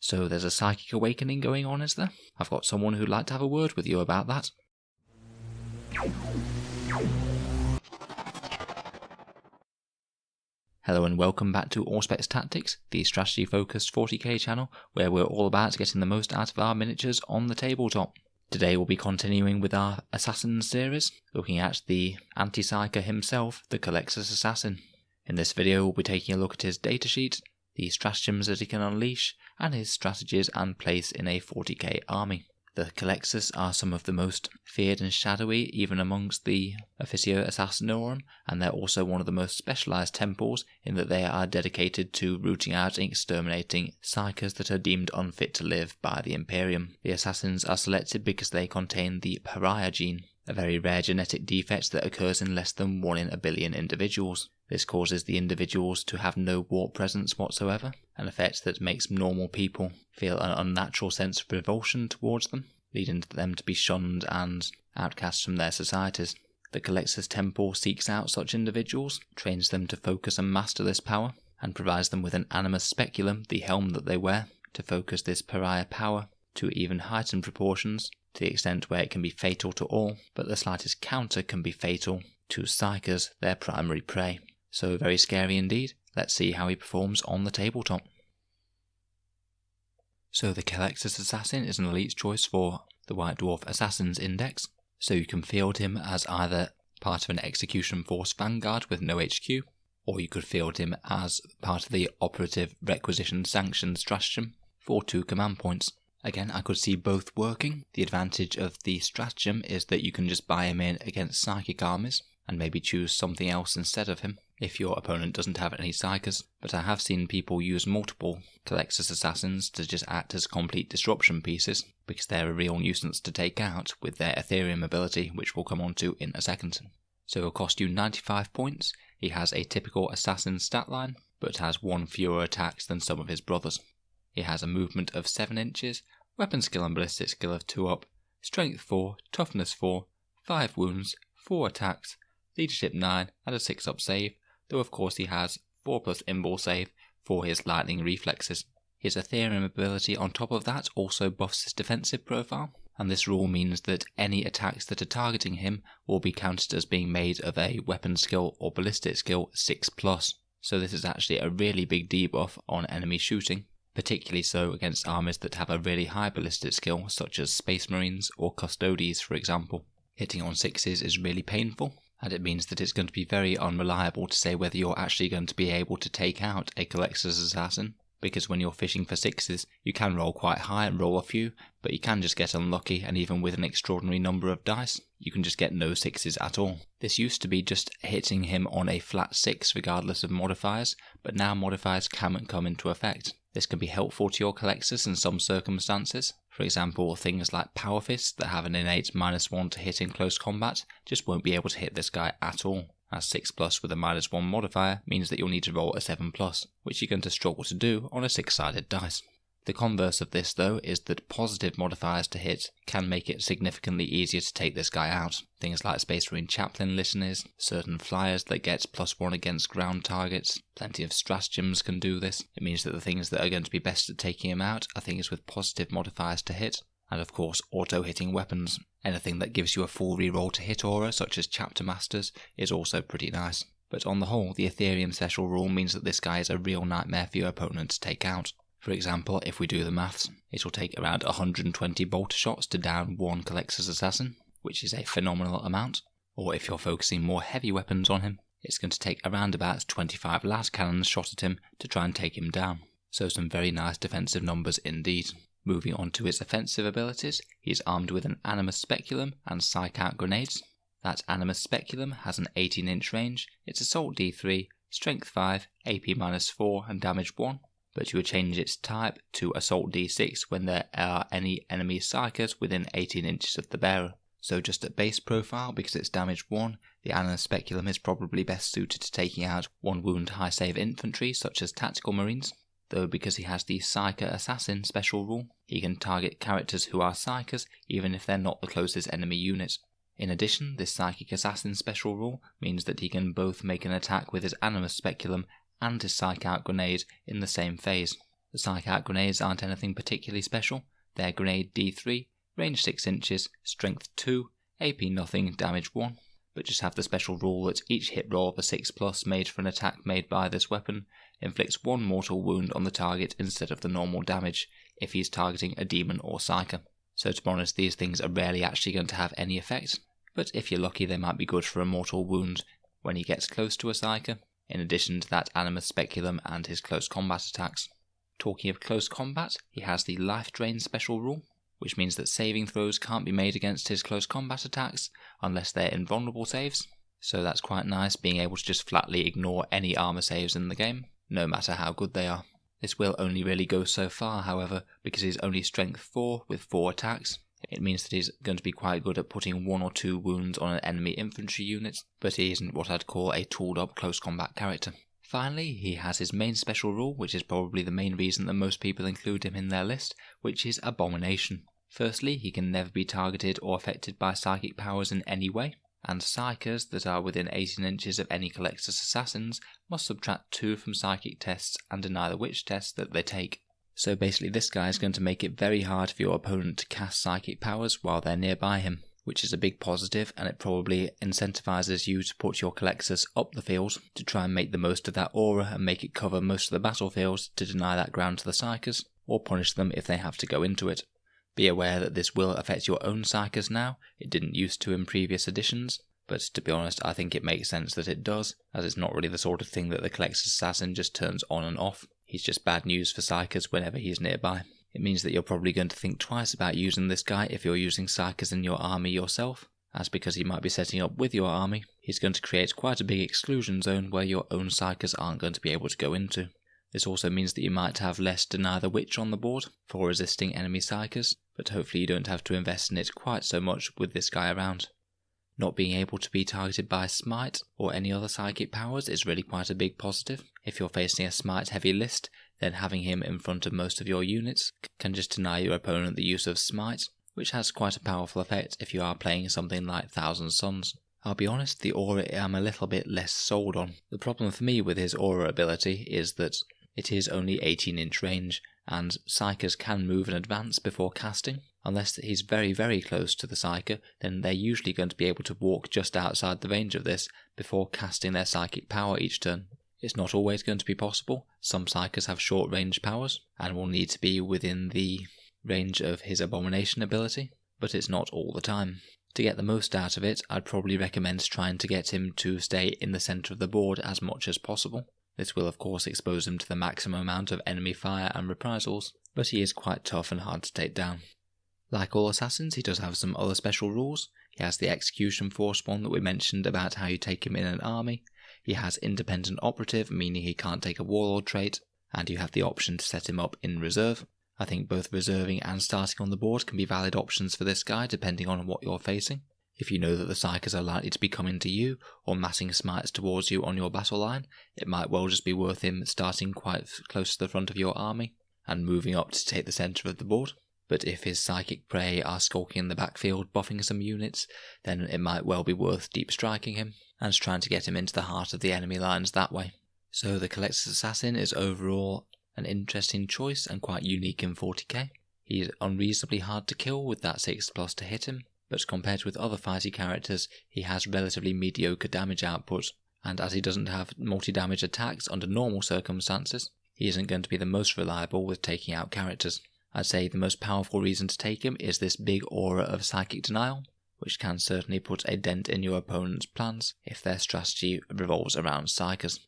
So there's a psychic awakening going on, is there? I've got someone who'd like to have a word with you about that. Hello and welcome back to Auspex Tactics, the strategy-focused 40k channel, where we're all about getting the most out of our miniatures on the tabletop. Today we'll be continuing with our Assassin series, looking at the anti-psyker himself, the Culexus Assassin. In this video we'll be taking a look at his datasheet, the stratagems that he can unleash, and his strategies and place in a 40k army. The Culexus are some of the most feared and shadowy even amongst the Officio Assassinorum, and they're also one of the most specialised temples in that they are dedicated to rooting out and exterminating psykers that are deemed unfit to live by the Imperium. The assassins are selected because they contain the pariah gene, a very rare genetic defect that occurs in less than 1 in a billion individuals. This causes the individuals to have no warp presence whatsoever, an effect that makes normal people feel an unnatural sense of revulsion towards them, leading them to be shunned and outcast from their societies. The Culexus Temple seeks out such individuals, trains them to focus and master this power, and provides them with an animus speculum, the helm that they wear, to focus this pariah power to even heightened proportions, to the extent where it can be fatal to all, but the slightest counter can be fatal to psykers, their primary prey. So very scary indeed. Let's see how he performs on the tabletop. So the Culexus Assassin is an elite choice for the White Dwarf Assassins Index, so you can field him as either part of an execution force vanguard with no HQ, or you could field him as part of the operative requisition sanctioned stratagem for 2 command points. Again, I could see both working. The advantage of the stratagem is that you can just buy him in against psychic armies, and maybe choose something else instead of him if your opponent doesn't have any psykers, but I have seen people use multiple Culexus Assassins to just act as complete disruption pieces, because they're a real nuisance to take out with their Ethereum ability, which we'll come on to in a second. So it'll cost you 95 points, he has a typical assassin stat line, but has 1 fewer attacks than some of his brothers. He has a movement of 7 inches, weapon skill and ballistic skill of 2 up, strength 4, toughness 4, 5 wounds, 4 attacks, leadership 9 and a 6 up save, though of course he has 4+ imball save for his lightning reflexes. His Ethereum ability on top of that also buffs his defensive profile, and this rule means that any attacks that are targeting him will be counted as being made of a weapon skill or ballistic skill 6+, so this is actually a really big debuff on enemy shooting, particularly so against armies that have a really high ballistic skill such as Space Marines or Custodes for example. Hitting on 6s is really painful, and it means that it's going to be very unreliable to say whether you're actually going to be able to take out a Culexus Assassin, because when you're fishing for 6s, you can roll quite high and roll a few, but you can just get unlucky, and even with an extraordinary number of dice, you can just get no 6s at all. This used to be just hitting him on a flat 6 regardless of modifiers, but now modifiers can come into effect. This can be helpful to your Culexus in some circumstances. For example, things like Power Fists that have an innate -1 to hit in close combat just won't be able to hit this guy at all, as 6+ with a -1 modifier means that you'll need to roll a 7+, which you're going to struggle to do on a 6-sided dice. The converse of this though is that positive modifiers to hit can make it significantly easier to take this guy out. Things like Space Marine Chaplain listeners, certain flyers that get +1 against ground targets, plenty of stratagems can do this. It means that the things that are going to be best at taking him out are things with positive modifiers to hit, and of course auto-hitting weapons. Anything that gives you a full reroll to hit aura, such as Chapter Masters, is also pretty nice. But on the whole, the Ethereum special rule means that this guy is a real nightmare for your opponent to take out. For example, if we do the maths, it will take around 120 bolter shots to down 1 Culexus Assassin, which is a phenomenal amount. Or if you're focusing more heavy weapons on him, it's going to take around about 25 las cannons shot at him to try and take him down. So some very nice defensive numbers indeed. Moving on to his offensive abilities, he is armed with an animus speculum and psych out grenades. That animus speculum has an 18-inch range, it's assault D3, strength 5, AP -4 and damage 1. But you would change its type to Assault D6 when there are any enemy psykers within 18 inches of the bearer. So just at base profile, because it's damage 1, the Animus Speculum is probably best suited to taking out 1 wound high save infantry such as Tactical Marines, though because he has the Psyker Assassin special rule, he can target characters who are psykers even if they're not the closest enemy unit. In addition, this Psychic Assassin special rule means that he can both make an attack with his Animus Speculum and his Psych Out grenade in the same phase. The psych out grenades aren't anything particularly special. They're grenade D3, range 6 inches, strength 2, AP nothing, damage 1, but just have the special rule that each hit roll of a 6+ made for an attack made by this weapon inflicts 1 mortal wound on the target instead of the normal damage if he's targeting a demon or psyker. So to be honest, these things are rarely actually going to have any effect, but if you're lucky they might be good for a mortal wound when he gets close to a psyker, in addition to that animus speculum and his close combat attacks. Talking of close combat, he has the life drain special rule, which means that saving throws can't be made against his close combat attacks unless they're invulnerable saves, so that's quite nice, being able to just flatly ignore any armor saves in the game, no matter how good they are. This will only really go so far, however, because he's only strength 4 with 4 attacks. It means that he's going to be quite good at putting 1 or 2 wounds on an enemy infantry unit, but he isn't what I'd call a tooled up close combat character. Finally, he has his main special rule, which is probably the main reason that most people include him in their list, which is Abomination. Firstly, he can never be targeted or affected by psychic powers in any way, and psykers that are within 18 inches of any Culexus assassins must subtract 2 from psychic tests and deny the witch test that they take. So basically this guy is going to make it very hard for your opponent to cast psychic powers while they're nearby him, which is a big positive, and it probably incentivizes you to put your Culexus up the field to try and make the most of that aura and make it cover most of the battlefield to deny that ground to the psykers, or punish them if they have to go into it. Be aware that this will affect your own psykers now, it didn't used to in previous editions, but to be honest I think it makes sense that it does, as it's not really the sort of thing that the Culexus assassin just turns on and off. He's just bad news for psykers whenever he's nearby. It means that you're probably going to think twice about using this guy if you're using psykers in your army yourself, as because he might be setting up with your army, he's going to create quite a big exclusion zone where your own psykers aren't going to be able to go into. This also means that you might have less Deny the Witch on the board for resisting enemy psykers, but hopefully you don't have to invest in it quite so much with this guy around. Not being able to be targeted by Smite or any other psychic powers is really quite a big positive. If you're facing a Smite heavy list, then having him in front of most of your units can just deny your opponent the use of Smite, which has quite a powerful effect if you are playing something like Thousand Suns. I'll be honest, the aura I'm a little bit less sold on. The problem for me with his aura ability is that it is only 18-inch range, and psykers can move and advance before casting. Unless he's very, very close to the psyker, then they're usually going to be able to walk just outside the range of this before casting their psychic power each turn. It's not always going to be possible. Some psykers have short range powers, and will need to be within the range of his Abomination ability, but it's not all the time. To get the most out of it, I'd probably recommend trying to get him to stay in the centre of the board as much as possible. This will of course expose him to the maximum amount of enemy fire and reprisals, but he is quite tough and hard to take down. Like all assassins, he does have some other special rules. He has the execution force one that we mentioned about how you take him in an army. He has independent operative, meaning he can't take a warlord trait, and you have the option to set him up in reserve. I think both reserving and starting on the board can be valid options for this guy depending on what you're facing. If you know that the psykers are likely to be coming to you or massing smites towards you on your battle line, it might well just be worth him starting quite close to the front of your army and moving up to take the centre of the board. But if his psychic prey are skulking in the backfield buffing some units, then it might well be worth deep striking him and trying to get him into the heart of the enemy lines that way. So the Culexus Assassin is overall an interesting choice and quite unique in 40k. He's unreasonably hard to kill with that 6+ to hit him, but compared with other fighty characters, he has relatively mediocre damage output, and as he doesn't have multi-damage attacks under normal circumstances, he isn't going to be the most reliable with taking out characters. I'd say the most powerful reason to take him is this big aura of psychic denial, which can certainly put a dent in your opponent's plans if their strategy revolves around psykers.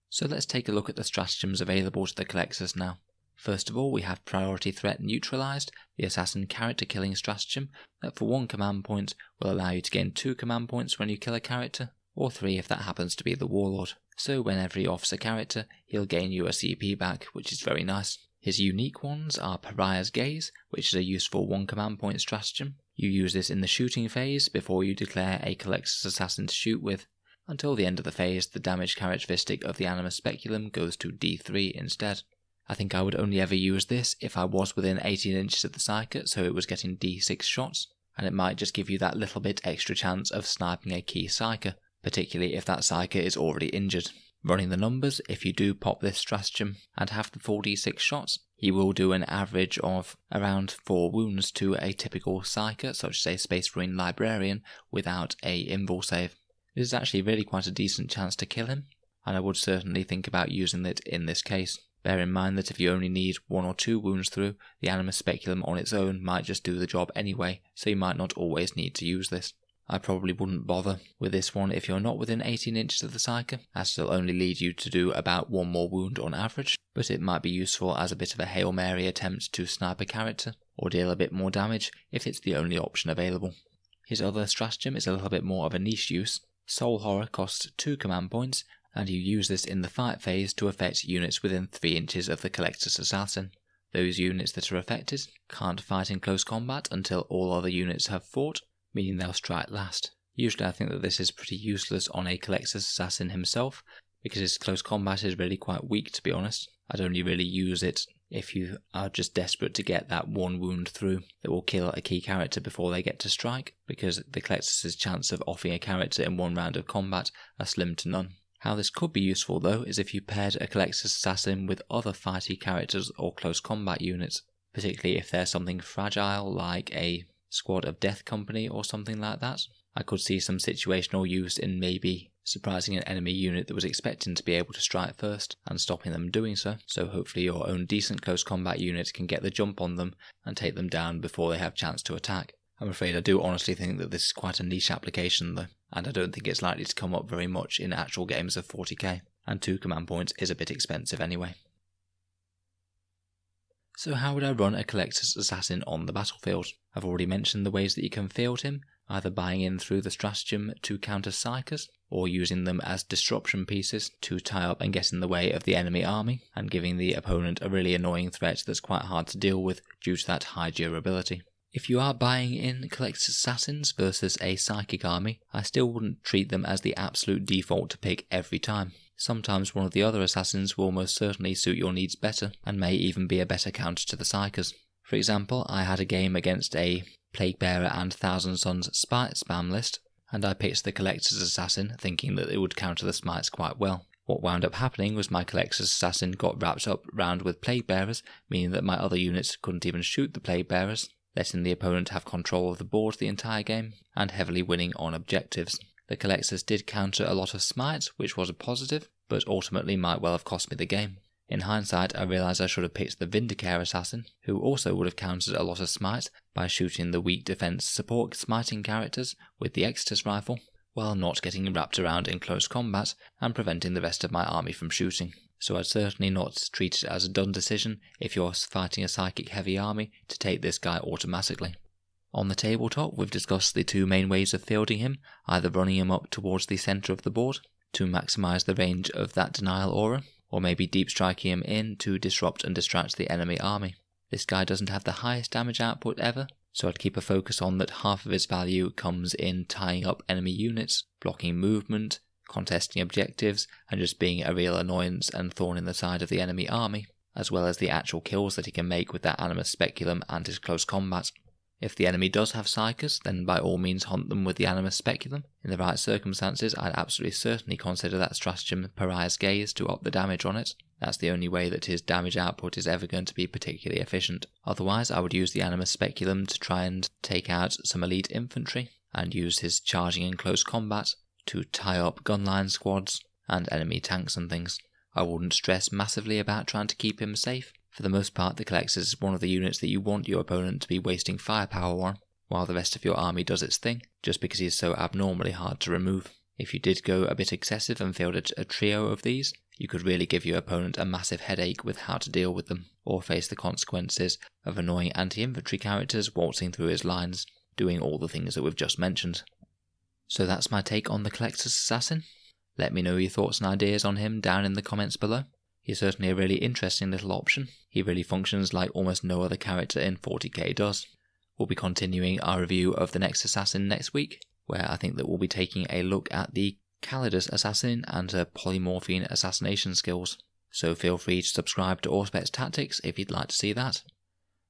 So let's take a look at the stratagems available to the Culexus now. First of all, we have Priority Threat Neutralized, the assassin character killing stratagem that for 1 command point will allow you to gain 2 command points when you kill a character, or 3 if that happens to be the warlord. So whenever he offs a character, he'll gain you a CP back, which is very nice. His unique ones are Pariah's Gaze, which is a useful 1 command point stratagem. You use this in the shooting phase before you declare a Culexus assassin to shoot with. Until the end of the phase, the damage characteristic of the animus speculum goes to D3 instead. I think I would only ever use this if I was within 18 inches of the psyker, so it was getting D6 shots, and it might just give you that little bit extra chance of sniping a key psyker, particularly if that psyker is already injured. Running the numbers, if you do pop this stratagem and have the 4d6 shots, he will do an average of around 4 wounds to a typical psyker, such as a Space Marine Librarian, without a invul save. This is actually really quite a decent chance to kill him, and I would certainly think about using it in this case. Bear in mind that if you only need 1 or 2 wounds through, the Animus Speculum on its own might just do the job anyway, so you might not always need to use this. I probably wouldn't bother with this one if you're not within 18 inches of the psyker, as it'll only lead you to do about 1 more wound on average, but it might be useful as a bit of a Hail Mary attempt to snipe a character, or deal a bit more damage if it's the only option available. His other stratagem is a little bit more of a niche use. Soul Horror costs 2 command points, and you use this in the fight phase to affect units within 3 inches of the Culexus Assassin. Those units that are affected can't fight in close combat until all other units have fought, meaning they'll strike last. Usually I think that this is pretty useless on a Culexus Assassin himself, because his close combat is really quite weak, to be honest. I'd only really use it if you are just desperate to get that 1 wound through that will kill a key character before they get to strike, because the Culexus' chance of offing a character in 1 round of combat are slim to none. How this could be useful though is if you paired a Culexus Assassin with other fighty characters or close combat units, particularly if there's something fragile like a Squad of Death Company or something like that. I could see some situational use in maybe surprising an enemy unit that was expecting to be able to strike first and stopping them doing so hopefully your own decent close combat unit can get the jump on them and take them down before they have chance to attack. I'm afraid I do honestly think that this is quite a niche application though, and I don't think it's likely to come up very much in actual games of 40k, and 2 command points is a bit expensive anyway. So how would I run a Culexus Assassin on the battlefield? I've already mentioned the ways that you can field him, either buying in through the stratagem to counter psykers, or using them as disruption pieces to tie up and get in the way of the enemy army, and giving the opponent a really annoying threat that's quite hard to deal with due to that high durability. If you are buying in Culexus Assassins versus a psychic army, I still wouldn't treat them as the absolute default to pick every time. Sometimes one of the other assassins will most certainly suit your needs better, and may even be a better counter to the psykers. For example, I had a game against a Plaguebearer and Thousand Suns Smite spam list, and I picked the Culexus Assassin thinking that it would counter the Smites quite well. What wound up happening was my Culexus Assassin got wrapped up round with Plaguebearers, meaning that my other units couldn't even shoot the Plaguebearers, letting the opponent have control of the board the entire game, and heavily winning on objectives. The Culexus did counter a lot of Smites, which was a positive, but ultimately might well have cost me the game. In hindsight, I realised I should have picked the Vindicare Assassin, who also would have countered a lot of Smite by shooting the weak defence support smiting characters with the Extus rifle, while not getting wrapped around in close combat and preventing the rest of my army from shooting. So I'd certainly not treat it as a done decision if you're fighting a psychic heavy army to take this guy automatically. On the tabletop, we've discussed the 2 main ways of fielding him, either running him up towards the centre of the board to maximise the range of that denial aura, or maybe deep striking him in to disrupt and distract the enemy army. This guy doesn't have the highest damage output ever, so I'd keep a focus on that half of its value comes in tying up enemy units, blocking movement, contesting objectives, and just being a real annoyance and thorn in the side of the enemy army, as well as the actual kills that he can make with that Animus Speculum and his close combat. If the enemy does have psykers, then by all means hunt them with the Animus Speculum. In the right circumstances, I'd absolutely certainly consider that stratagem Pariah's Gaze to up the damage on it. That's the only way that his damage output is ever going to be particularly efficient. Otherwise, I would use the Animus Speculum to try and take out some elite infantry, and use his charging in close combat to tie up gunline squads and enemy tanks and things. I wouldn't stress massively about trying to keep him safe. For the most part, the Culexus is one of the units that you want your opponent to be wasting firepower on, while the rest of your army does its thing, just because he is so abnormally hard to remove. If you did go a bit excessive and fielded a trio of these, you could really give your opponent a massive headache with how to deal with them, or face the consequences of annoying anti-infantry characters waltzing through his lines, doing all the things that we've just mentioned. So that's my take on the Culexus Assassin. Let me know your thoughts and ideas on him down in the comments below. He's certainly a really interesting little option. He really functions like almost no other character in 40k does. We'll be continuing our review of the next assassin next week, where I think that we'll be taking a look at the Calidus assassin and her polymorphine assassination skills. So feel free to subscribe to Auspex Tactics if you'd like to see that.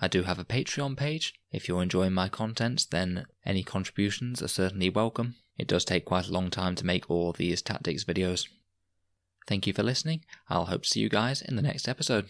I do have a Patreon page. If you're enjoying my content, then any contributions are certainly welcome. It does take quite a long time to make all these tactics videos. Thank you for listening. I'll hope to see you guys in the next episode.